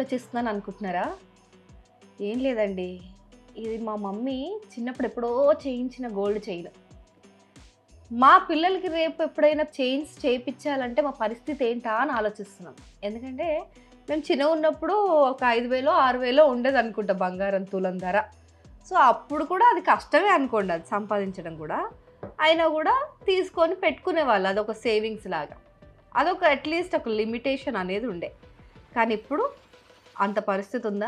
ఆలోచిస్తున్నాను అనుకుంటున్నారా? ఏం లేదండి. ఇది మా మమ్మీ చిన్నప్పుడు ఎప్పుడో చేయించిన గోల్డ్ చైన్. మా పిల్లలకి రేపు ఎప్పుడైనా చైన్స్ చేయించాలంటే మా పరిస్థితి ఏంటా అని ఆలోచిస్తున్నాం. ఎందుకంటే మేము చిన్నగున్నప్పుడు ఒక 5,000 6,000 ఉండేదనుకుంటా బంగారం తులం ధర. సో అప్పుడు కూడా అది కష్టమే అనుకోండి అది సంపాదించడం కూడా. అయినా కూడా తీసుకొని పెట్టుకునేవాళ్ళు అదొక సేవింగ్స్ లాగా. అదొక అట్లీస్ట్ ఒక లిమిటేషన్ అనేది ఉండే. కానీ ఇప్పుడు అంత పరిస్థితి ఉందా?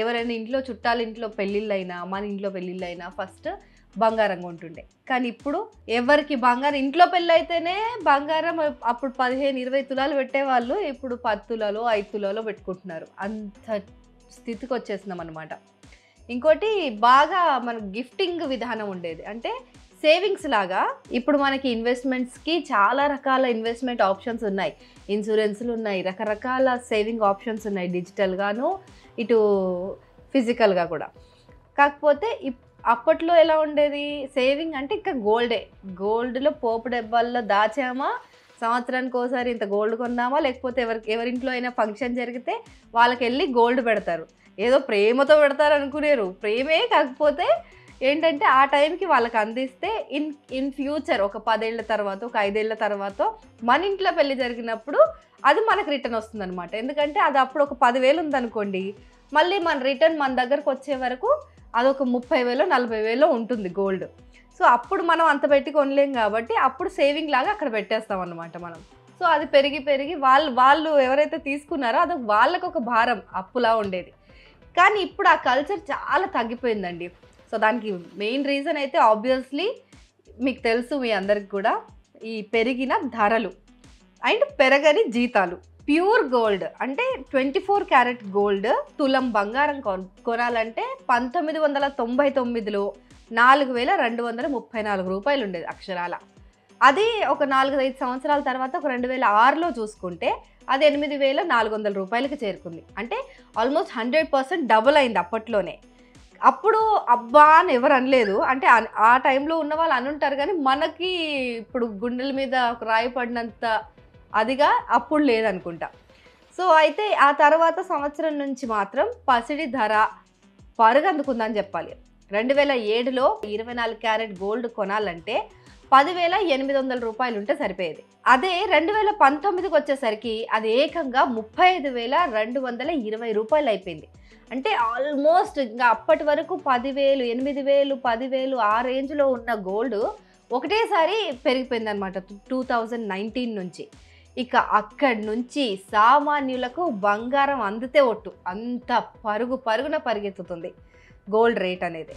ఎవరైనా ఇంట్లో చుట్టాల ఇంట్లో పెళ్ళిళ్ళైనా, మన ఇంట్లో పెళ్ళిళ్ళైనా ఫస్ట్ బంగారం కొంటుండే. కానీ ఇప్పుడు ఎవరికి బంగారం ఇంట్లో పెళ్ళైతేనే బంగారం అప్పుడు 15, 20 తులాలు పెట్టేవాళ్ళు. ఇప్పుడు 10 తులాలో, 5 తులాలో పెట్టుకుంటున్నారు. అంత స్థితికి వచ్చేసినాం అనమాట. ఇంకోటి బాగా మన గిఫ్టింగ్ విధానం ఉండేది. అంటే సేవింగ్స్ లాగా ఇప్పుడు మనకి ఇన్వెస్ట్మెంట్స్కి చాలా రకాల ఇన్వెస్ట్మెంట్ ఆప్షన్స్ ఉన్నాయి. ఇన్సూరెన్స్లు ఉన్నాయి, రకరకాల సేవింగ్ ఆప్షన్స్ ఉన్నాయి, డిజిటల్గాను ఇటు ఫిజికల్గా కూడా. కాకపోతే అప్పట్లో ఎలా ఉండేది సేవింగ్ అంటే ఇంకా గోల్డ్లో పోపు డబ్బాల్లో దాచామా, సంవత్సరానికి ఒకసారి ఇంత గోల్డ్ కొన్నామా, లేకపోతే ఎవరింట్లో అయినా ఫంక్షన్ జరిగితే వాళ్ళకి వెళ్ళి గోల్డ్ పెడతారు. ఏదో ప్రేమతో పెడతారు అనుకునేరు. ప్రేమే కాకపోతే ఏంటంటే ఆ టైంకి వాళ్ళకి అందిస్తే ఇన్ ఫ్యూచర్ ఒక 10 ఏళ్ల తర్వాత, ఒక 5 ఏళ్ల తర్వాత మన ఇంట్లో పెళ్లి జరిగినప్పుడు అది మనకు రిటర్న్ వస్తుంది అనమాట. ఎందుకంటే అది అప్పుడు ఒక 10,000 ఉందనుకోండి, మళ్ళీ మన రిటర్న్ మన దగ్గరకు వచ్చే వరకు అదొక 30,000 40,000 ఉంటుంది గోల్డ్. సో అప్పుడు మనం అంత పెట్టి కొనలేం కాబట్టి అప్పుడు సేవింగ్ లాగా అక్కడ పెట్టేస్తాం అన్నమాట మనం. సో అది పెరిగి పెరిగి వాళ్ళు ఎవరైతే తీసుకున్నారో అది వాళ్ళకు ఒక భారం అప్పులా ఉండేది. కానీ ఇప్పుడు ఆ కల్చర్ చాలా తగ్గిపోయిందండి. సో దానికి మెయిన్ రీజన్ అయితే ఆబ్వియస్లీ మీకు తెలుసు మీ అందరికి కూడా, ఈ పెరిగిన ధరలు అండ్ పెరగని జీతాలు. ప్యూర్ గోల్డ్ అంటే 24 క్యారెట్ గోల్డ్ తులం బంగారం కొనాలంటే 1999లో 4,234 రూపాయలు ఉండేది అక్షరాల. అది ఒక 4-5 సంవత్సరాల తర్వాత ఒక 2006లో చూసుకుంటే అది 8,400 రూపాయలకి చేరుకుంది. అంటే ఆల్మోస్ట్ 100% డబుల్ అయింది అప్పట్లోనే. అప్పుడు అబ్బా అని ఎవరు అనలేదు. అంటే ఆ టైంలో ఉన్న వాళ్ళు అనుంటారు కానీ మనకి ఇప్పుడు గుండెల మీద ఒక రాయి పడినంత అదిగా అప్పుడు లేదనుకుంటా. సో అయితే ఆ తర్వాత సంవత్సరం నుంచి మాత్రం పసిడి ధర పరుగందుకుందని చెప్పాలి. 2007లో 24 క్యారెట్ గోల్డ్ కొనాలంటే 10,800 రూపాయలు ఉంటే సరిపోయేది. అదే 2019కి వచ్చేసరికి అది ఏకంగా 35,220 రూపాయలు అయిపోయింది. అంటే ఆల్మోస్ట్ ఇంకా అప్పటి వరకు 10,000, 8,000, 10,000 ఆ రేంజ్లో ఉన్న గోల్డ్ ఒకటేసారి పెరిగిపోయిందనమాట 2019 నుంచి. ఇక అక్కడి నుంచి సామాన్యులకు బంగారం అందితే ఒట్టు అంత పరుగున పరిగెత్తుతుంది గోల్డ్ రేట్ అనేది.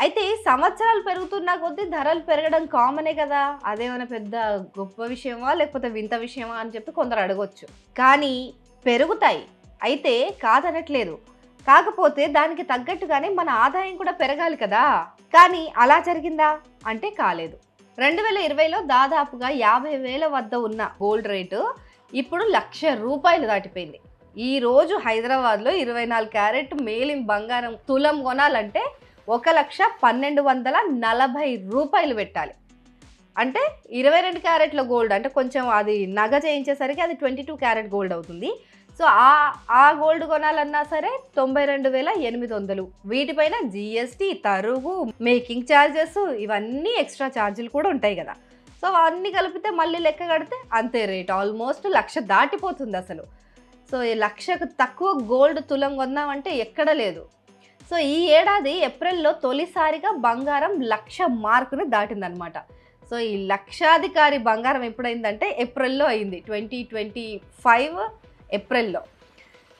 అయితే సంవత్సరాలు పెరుగుతున్నా కొద్దీ ధరలు పెరగడం కామనే కదా, అదేమైనా పెద్ద గొప్ప విషయమా లేకపోతే వింత విషయమా అని చెప్పి కొందరు అడగొచ్చు. కానీ పెరుగుతాయి, అయితే కాదనట్లేదు. కాకపోతే దానికి తగ్గట్టుగానే మన ఆదాయం కూడా పెరగాలి కదా. కానీ అలా జరిగిందా అంటే కాలేదు. 2020లో దాదాపుగా 50,000 వద్ద ఉన్న గోల్డ్ రేటు ఇప్పుడు 1,00,000 రూపాయలు దాటిపోయింది. ఈరోజు హైదరాబాద్లో 24 క్యారెట్ మేలిం బంగారం తులం కొనాలంటే 1,12,140 రూపాయలు పెట్టాలి. అంటే 22 క్యారెట్ల గోల్డ్ అంటే కొంచెం అది నగ చేయించేసరికి అది 22 క్యారెట్ గోల్డ్ అవుతుంది. సో ఆ గోల్డ్ కొనాలన్నా సరే 92,800. వీటిపైన జిఎస్టీ, తరుగు, మేకింగ్ ఛార్జెస్ ఇవన్నీ ఎక్స్ట్రా ఛార్జీలు కూడా ఉంటాయి కదా. సో అవన్నీ కలిపితే మళ్ళీ లెక్క కడితే అంతే రేట్ ఆల్మోస్ట్ 1,00,000 దాటిపోతుంది అసలు. సో ఈ 1,00,000కు తక్కువ గోల్డ్ తులం కొందామంటే ఎక్కడ లేదు. సో ఈ ఏడాది ఏప్రిల్లో తొలిసారిగా బంగారం 1,00,000 మార్కుని దాటిందనమాట. సో ఈ లక్షాధికారి బంగారం ఎప్పుడైందంటే ఏప్రిల్లో అయింది, 2025 ఏప్రిల్లో.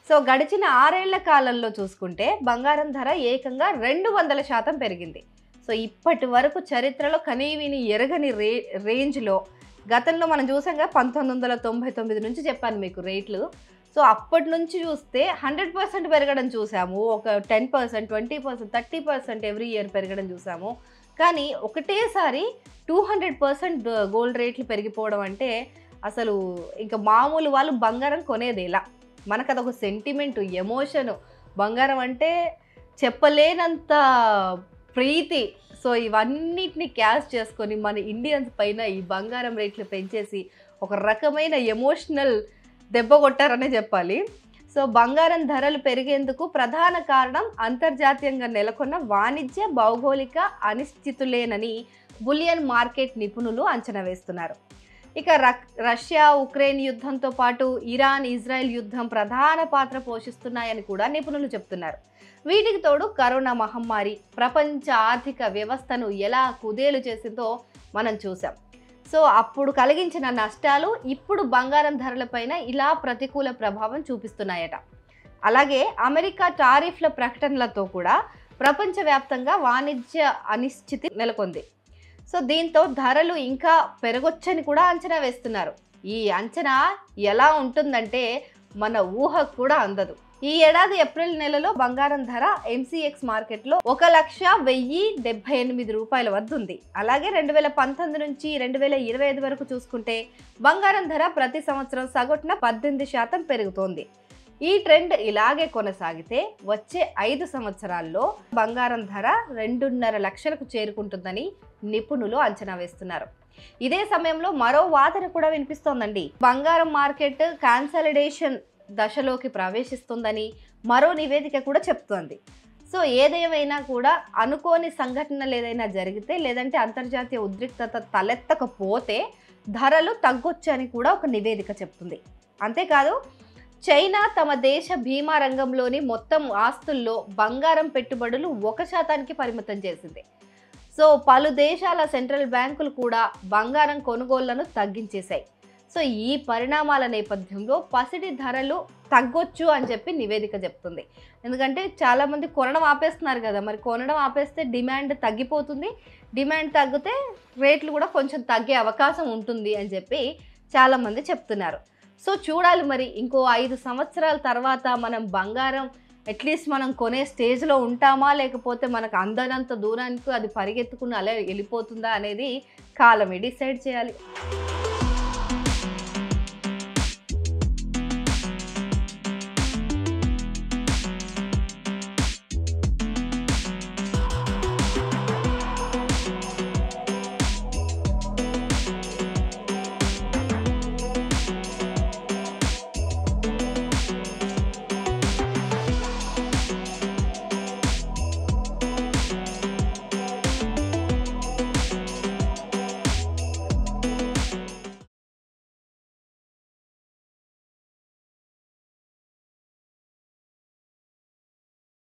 సో గడిచిన 6 ఏళ్ల కాలంలో చూసుకుంటే బంగారం ధర ఏకంగా 200% పెరిగింది. సో ఇప్పటి వరకు చరిత్రలో కనీవిని ఎరగని రేంజ్లో గతంలో మనం చూసాంగా 1999 నుంచి చెప్పాను మీకు రేట్లు. సో అప్పటి నుంచి చూస్తే 100% పెరగడం చూసాము, ఒక 10%, 20%, 30% ఎవ్రీ ఇయర్ పెరగడం చూసాము. కానీ ఒకటేసారి 200% గోల్డ్ రేట్లు పెరిగిపోవడం అంటే అసలు ఇంకా మామూలు వాళ్ళు బంగారం కొనేది ఎలా? మనకు అదొక సెంటిమెంటు, ఎమోషను. బంగారం అంటే చెప్పలేనంత ప్రీతి. సో ఇవన్నిటిని క్యాష్ చేసుకొని మన ఇండియన్స్ పైన ఈ బంగారం రేట్లు పెంచేసి ఒక రకమైన ఎమోషనల్ దెబ్బ కొట్టారనే చెప్పాలి. సో బంగారం ధరలు పెరిగేందుకు ప్రధాన కారణం అంతర్జాతీయంగా నెలకొన్న వాణిజ్య భౌగోళిక అనిశ్చితులేనని బులియన్ మార్కెట్ నిపుణులు అంచనా వేస్తున్నారు. ఇక రష్యా ఉక్రెయిన్ యుద్ధంతో పాటు ఇరాన్ ఇజ్రాయెల్ యుద్ధం ప్రధాన పాత్ర పోషిస్తున్నాయని కూడా నిపుణులు చెప్తున్నారు. వీటికి తోడు కరోనా మహమ్మారి ప్రపంచ ఆర్థిక వ్యవస్థను ఎలా కుదేలు చేసిందో మనం చూసాం. సో అప్పుడు కలిగించిన నష్టాలు ఇప్పుడు బంగారం ధరలపైన ఇలా ప్రతికూల ప్రభావం చూపిస్తున్నాయట. అలాగే అమెరికా టారిఫ్ల ప్రకటనలతో కూడా ప్రపంచవ్యాప్తంగా వాణిజ్య అనిశ్చితి నెలకొంది. సో దీంతో ధరలు ఇంకా పెరగొచ్చని కూడా అంచనా వేస్తున్నారు. ఈ అంచనా ఎలా ఉంటుందంటే మన ఊహకు కూడా అందదు. ఈ ఏడాది ఏప్రిల్ నెలలో బంగారం ధర MCX మార్కెట్లో 1,1078 రూపాయల వద్ద ఉంది. అలాగే 2019 నుంచి 2025 వరకు చూసుకుంటే బంగారం ధర ప్రతి సంవత్సరం సగటున 18% పెరుగుతోంది. ఈ ట్రెండ్ ఇలాగే కొనసాగితే వచ్చే 5 సంవత్సరాల్లో బంగారం ధర 2.5 లక్షలకు చేరుకుంటుందని నిపుణులు అంచనా వేస్తున్నారు. ఇదే సమయంలో మరో వాదన కూడా వినిపిస్తోందండి. బంగారం మార్కెట్ కాన్సాలిడేషన్ దశలోకి ప్రవేశిస్తుందని మరో నివేదిక కూడా చెప్తోంది. సో ఏదేమైనా కూడా అనుకోని సంఘటనలు ఏదైనా జరిగితే లేదంటే అంతర్జాతీయ ఉద్రిక్తత తలెత్తకపోతే ధరలు తగ్గొచ్చు అని కూడా ఒక నివేదిక చెప్తుంది. అంతేకాదు చైనా తమ దేశ బీమా రంగంలోని మొత్తం ఆస్తుల్లో బంగారం పెట్టుబడులు 1% పరిమితం చేసింది. సో పలు దేశాల సెంట్రల్ బ్యాంకులు కూడా బంగారం కొనుగోళ్లను తగ్గించేశాయి. సో ఈ పరిణామాల నేపథ్యంలో పసిడి ధరలు తగ్గొచ్చు అని చెప్పి నివేదిక చెప్తుంది. ఎందుకంటే చాలామంది కొనడం ఆపేస్తున్నారు కదా, మరి కొనడం ఆపేస్తే డిమాండ్ తగ్గిపోతుంది. డిమాండ్ తగ్గితే రేట్లు కూడా కొంచెం తగ్గే అవకాశం ఉంటుంది అని చెప్పి చాలామంది చెప్తున్నారు. సో చూడాలి మరి ఇంకో 5 సంవత్సరాల తర్వాత మనం బంగారం అట్లీస్ట్ మనం కొనే స్టేజ్లో ఉంటామా, లేకపోతే మనకు అందనంత దూరానికి అది పరిగెత్తుకుని అలా వెళ్ళిపోతుందా అనేది కాలమే డిసైడ్ చేయాలి.